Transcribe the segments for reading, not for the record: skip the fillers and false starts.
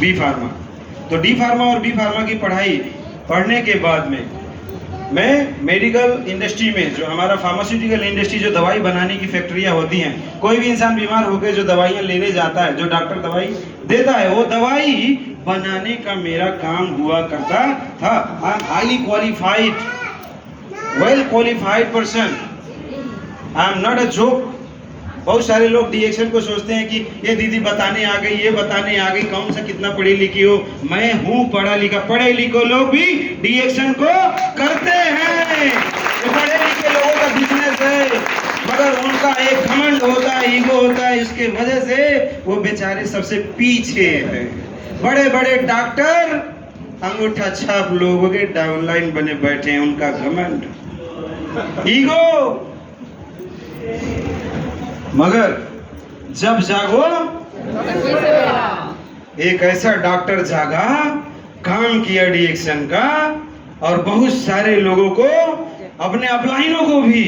B pharma. तो D pharma और B pharma की पढ़ाई पढ़ने के बाद में मैं मेडिकल इंडस्ट्री में, जो हमारा फार्मास्यूटिकल इंडस्ट्री, जो दवाई बनाने की फैक्ट्रियां होती हैं, कोई भी इंसान बीमार होकर जो दवाइयां लेने जाता है, जो डॉक्टर दवाई देता है, वो दवाई बनाने का मेरा काम हुआ करता था। I am highly qualified, well qualified person, I am not a joke. बहुत सारे लोग डीएक्शन को सोचते हैं कि ये दीदी बताने आ गई, ये बताने आ गई, कौन सा कितना पढ़ी लिखी हो। मैं हूँ पढ़ा लिखा, पढ़े लिखे लोग भी डीएक्शन को करते हैं। ये पढ़े लिखे लोगों का बिजनेस है, मगर उनका एक घमंड होता है, ईगो होता है, इसके वजह से वो बेचारे सबसे पीछे हैं। बड़े बड़े डॉक्टर अंगूठा छाप लोगों के डाउनलाइन बने बैठे हैं, उनका घमंड, ईगो। मगर जब जागो, एक ऐसा डॉक्टर जागा, काम किया डीएक्शन का, और बहुत सारे लोगों को, अपने अपलाइनों को भी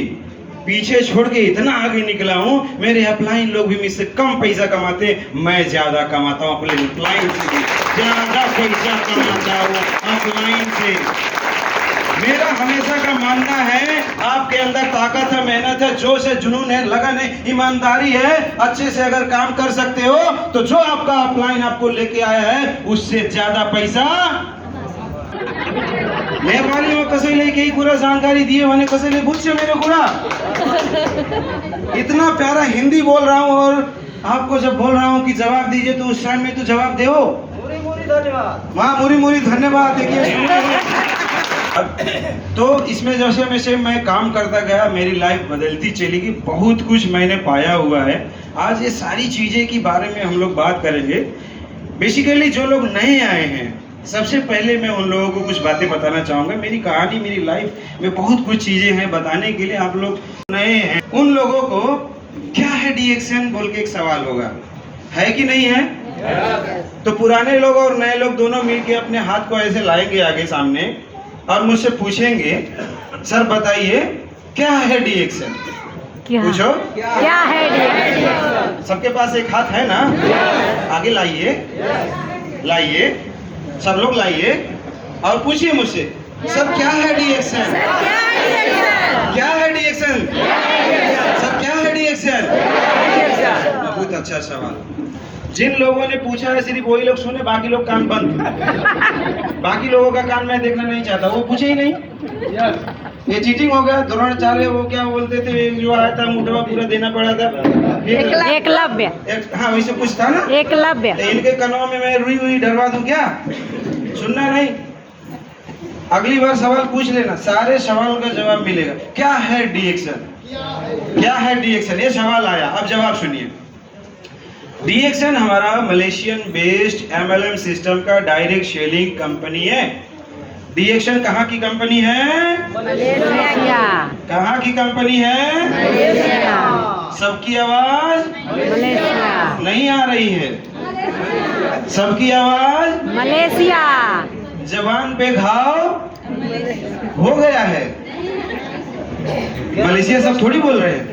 पीछे छोड़ के इतना आगे निकला हूं। मेरे अपलाइन लोग भी मुझसे कम पैसा कमाते, मैं ज्यादा कमाता हूं अपने अपलाइन से भी ज्यादा पैसा कमाता हूं अपलाइन से। मेरा हमेशा का मानना है, आपके अंदर ताकत है, मेहनत है, जोश है, जुनून है, लगन है, ईमानदारी है, अच्छे से अगर काम कर सकते हो तो जो आपका अपलाइन आपको लेके आया है उससे ज्यादा पैसा नेपाली में कसैले केही कुरा जानकारी दिए भने कसैले बुझ्छ मेरो कुरा। इतना प्यारा हिंदी बोल रहा हूँ और आपको जब बोल रहा हूँ कि जवाब दीजिए तो उस टाइम में तो जवाब दे। मुरी मुरी धन्यवाद, वहाँ मुरी मुरी धन्यवाद। देखिए तो इसमें जैसे मैं काम करता गया, मेरी लाइफ बदलती चली गई, बहुत कुछ मैंने पाया हुआ है। आज ये सारी चीजें के बारे में हम लोग बात करेंगे। बेसिकली जो लोग नए आए हैं, सबसे पहले मैं उन लोगों को कुछ बातें बताना चाहूँगा। मेरी कहानी, मेरी लाइफ में बहुत कुछ चीज़ें हैं बताने के लिए। आप लोग नए हैं, उन लोगों को क्या है डीएक्शन बोल के एक सवाल होगा, है कि नहीं है? तो पुराने लोग और नए लोग दोनों मिलके अपने हाथ को ऐसे लाएंगे आगे सामने और मुझसे पूछेंगे, सर बताइए क्या है डीएक्शन? पूछो क्या है डीएक्शन? सबके पास एक हाथ है ना? आगे लाइए, लाइए, सब लोग लाइए और पूछिए मुझसे, सर क्या है डीएक्शन? क्या है डीएक्शन? सर क्या है डीएक्शन? बहुत अच्छा सवाल। जिन लोगों ने पूछा है सिर्फ वही लोग सुने, बाकी लोग कान बंद। बाकी लोगों का कान मैं देखना नहीं चाहता, वो पूछे ही नहीं। ये चीटिंग हो गया। द्रोणाचार्य वो क्या बोलते थे, जो आया था मुंडवा पूरा देना पड़ा था, एकलव्य। हाँ वैसे कुछ था ना, एकलव्य। तो इनके कानों में मैं रुई हुई डरवा दूं क्या? सुनना नहीं। अगली बार सवाल पूछ लेना, सारे सवाल का जवाब मिलेगा। क्या है डीएक्शन? क्या है डीएक्शन? ये सवाल आया, अब जवाब सुनिए। डीएक्शन हमारा मलेशियन बेस्ड एमएलएम सिस्टम का डायरेक्ट सेलिंग कंपनी है। डीएक्शन कहाँ की कंपनी है? मलेशिया। कहाँ की कंपनी है? मलेशिया। सबकी आवाज मलेशिया नहीं आ रही है। सबकी आवाज मलेशिया। जबान पे घाव हो गया है। मलेशिया सब थोड़ी बोल रहे हैं,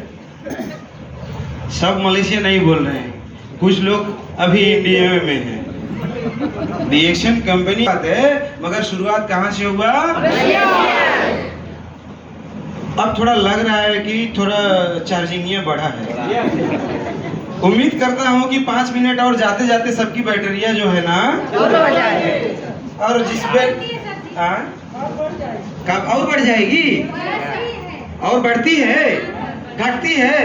सब मलेशिया नहीं बोल रहे हैं, कुछ लोग अभी इंडिया में हैं। डीएक्शन कंपनी है, मगर शुरुआत कहाँ से हुआ? अब थोड़ा लग रहा है कि थोड़ा चार्जिंग बढ़ा है। उम्मीद करता हूँ कि 5 मिनट और जाते जाते सबकी बैटरिया जो है ना और जिस पे और बढ़ जाएगी, और बढ़ती है, घटती है।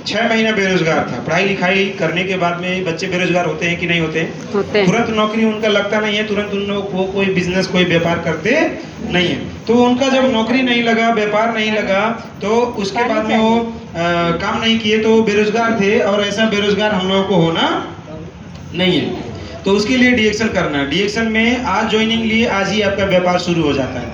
6 महीना बेरोजगार था। पढ़ाई लिखाई करने के बाद में बच्चे बेरोजगार होते हैं कि नहीं होते? होते हैं। तुरंत नौकरी उनका लगता नहीं है, तुरंत उन लोग वो कोई बिजनेस कोई व्यापार करते नहीं है। तो उनका जब नौकरी नहीं लगा, व्यापार नहीं लगा, तो उसके बाद में वो काम नहीं किए, तो बेरोजगार थे। और ऐसा बेरोजगार हम लोगों को होना नहीं है। तो उसके लिए डीएक्शन करना है। डीएक्शन में आज ज्वाइनिंग लिए, आज ही आपका व्यापार शुरू हो जाता है।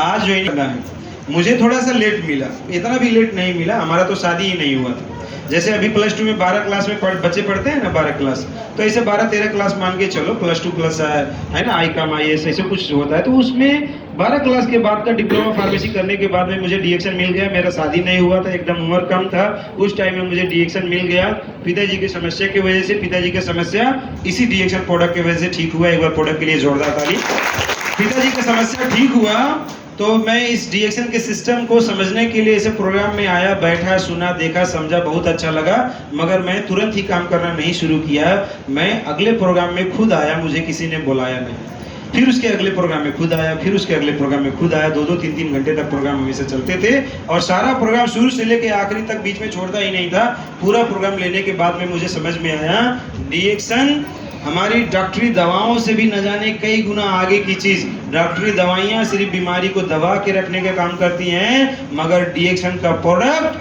आज ज्वाइनिंग करना है। मुझे थोड़ा सा लेट मिला, इतना भी लेट नहीं मिला, हमारा तो शादी ही नहीं हुआ था। जैसे अभी +2 में 12 क्लास में बच्चे पढ़ते हैं ना, 12 क्लास, तो ऐसे 12-13 क्लास मान के चलो, +2 प्लस है ना, ICOM IAS ऐसे कुछ होता है। तो उसमें 12 क्लास के बाद का डिप्लोमा फार्मेसी करने के बाद में मुझे डीएक्शन मिल गया। मेरा शादी नहीं हुआ था, एकदम उम्र कम था, उस टाइम में मुझे डीएक्शन मिल गया। पिताजी की समस्या की वजह से, पिताजी की समस्या इसी डीएक्शन प्रोडक्ट की वजह से ठीक हुआ। एक बार प्रोडक्ट के लिए जोरदार ताली। पिताजी का समस्या ठीक हुआ तो मैं इस डीएक्शन के सिस्टम को समझने के लिए इसे प्रोग्राम में आया, बैठा, सुना, देखा, समझा, बहुत अच्छा लगा। मगर मैं तुरंत ही काम करना नहीं शुरू किया। मैं अगले प्रोग्राम में खुद आया, मुझे किसी ने बुलाया नहीं। फिर उसके अगले प्रोग्राम में खुद आया, फिर उसके अगले प्रोग्राम में खुद आया। 2-2, 3-3 घंटे तक प्रोग्राम हमेशा चलते थे और सारा प्रोग्राम शुरू से लेकर आखिरी तक बीच में छोड़ता ही नहीं था। पूरा प्रोग्राम लेने के बाद में मुझे समझ में आया डीएक्शन हमारी डॉक्टरी दवाओं से भी न जाने कई गुना आगे की चीज। डॉक्टरी दवाइयां सिर्फ बीमारी को दबा के रखने का काम करती हैं, मगर डीएक्शन का प्रोडक्ट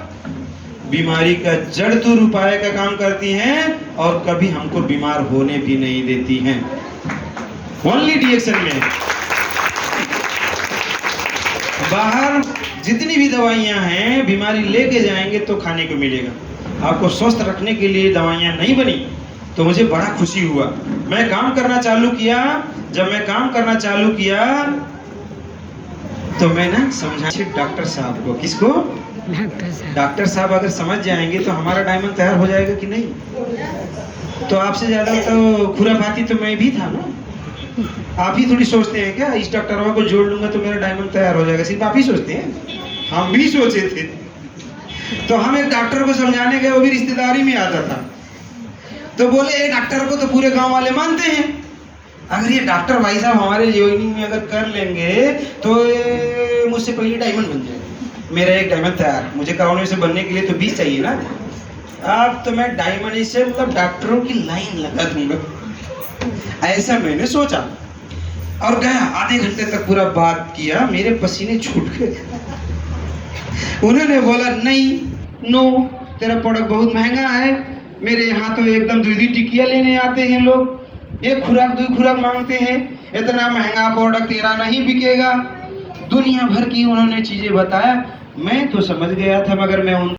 बीमारी का जड़ तोड़ उपाय का काम करती हैं और कभी हमको बीमार होने भी नहीं देती हैं। ओनली डीएक्शन में। बाहर जितनी भी दवाइयां हैं, बीमारी लेके जाएंगे तो खाने को मिलेगा। आपको स्वस्थ रखने के लिए दवाइयां नहीं बनी। तो मुझे बड़ा खुशी हुआ। मैं काम करना चालू किया। जब मैं काम करना चालू किया तो मैं ना समझा डॉक्टर साहब को, किसको? डॉक्टर साहब अगर समझ जाएंगे तो हमारा डायमंड तैयार हो जाएगा कि नहीं। तो आपसे ज्यादा तो खुराफाती तो मैं भी था ना। आप ही थोड़ी सोचते हैं क्या इस डॉक्टर को जोड़ लूंगा तो मेरा डायमंड तैयार हो जाएगा? सिर्फ आप ही सोचते हैं, हम भी सोचे थे। तो हम एक डॉक्टर को समझाने गए, वो भी रिश्तेदारी में आता था। तो बोले ये डॉक्टर को तो पूरे गांव वाले मानते हैं, अगर ये डॉक्टर भाई साहब हमारे ज्वाइनिंग में अगर कर लेंगे तो मुझसे पहले डायमंड बन जाएगा। मेरा एक डायमंड तैयार, मुझे कराने से बनने के लिए तो 20 चाहिए ना। अब तो मैं डायमंड से मतलब डॉक्टरों की लाइन लगा दूंगा, ऐसा मैंने सोचा और गया। आधे घंटे तक पूरा बात किया, मेरे पसीने छूट गए। उन्होंने बोला नहीं, नो, तेरा प्रोडक्ट बहुत महंगा है। मेरे यहाँ तो एकदम 2 टिकिया लेने आते हैं लोग, एक खुराक 2 खुराक मांगते हैं। इतना महंगा प्रोडक्ट तेरा नहीं बिकेगा। दुनिया भर की उन्होंने चीजें बताया। मैं तो समझ गया था, मगर मैं उन